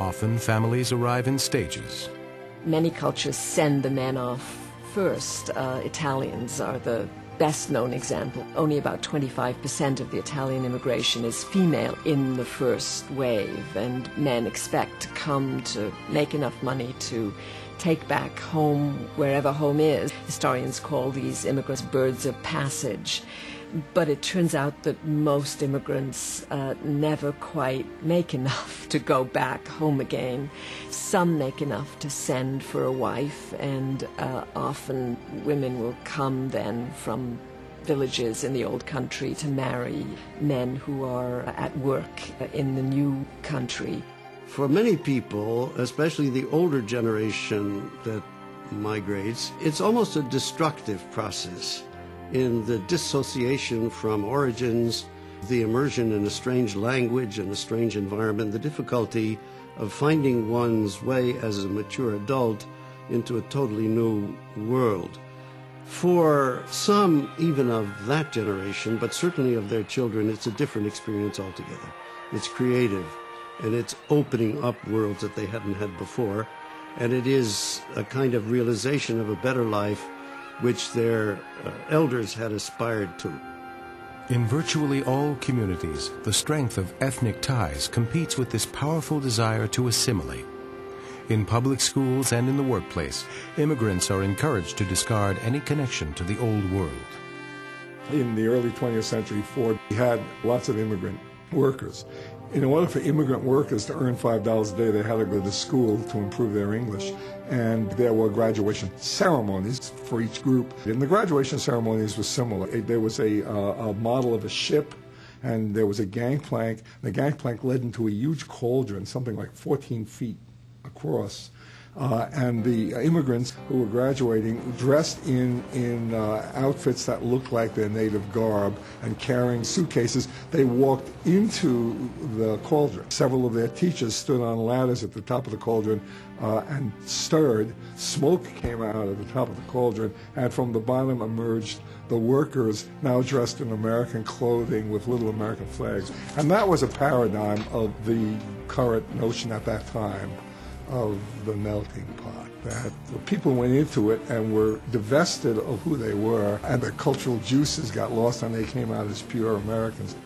Often, families arrive in stages. Many cultures send the men off first. Italians are the best-known example. Only about 25% of the Italian immigration is female in the first wave, and men expect to come to make enough money to take back home wherever home is. Historians call these immigrants birds of passage. But it turns out that most immigrants never quite make enough to go back home again. Some make enough to send for a wife, and often women will come then from villages in the old country to marry men who are at work in the new country. For many people, especially the older generation that migrates, it's almost a destructive process. In the dissociation from origins, the immersion in a strange language and a strange environment, the difficulty of finding one's way as a mature adult into a totally new world. For some, even of that generation, but certainly of their children, it's a different experience altogether. It's creative, and it's opening up worlds that they hadn't had before, and it is a kind of realization of a better life which their elders had aspired to. In virtually all communities, the strength of ethnic ties competes with this powerful desire to assimilate. In public schools and in the workplace, immigrants are encouraged to discard any connection to the old world. In the early 20th century, Ford had lots of immigrant workers. In order for immigrant workers to earn $5 a day, they had to go to school to improve their English. And there were graduation ceremonies for each group. And the graduation ceremonies were similar. There was a model of a ship, and there was a gangplank. The gangplank led into a huge cauldron, something like 14 feet across. And the immigrants who were graduating dressed in outfits that looked like their native garb and carrying suitcases. They walked into the cauldron. Several of their teachers stood on ladders at the top of the cauldron and stirred. Smoke came out of the top of the cauldron, and from the bottom emerged the workers, now dressed in American clothing with little American flags. And that was a paradigm of the current notion at that time of the melting pot, that the people went into it and were divested of who they were, and their cultural juices got lost and they came out as pure Americans.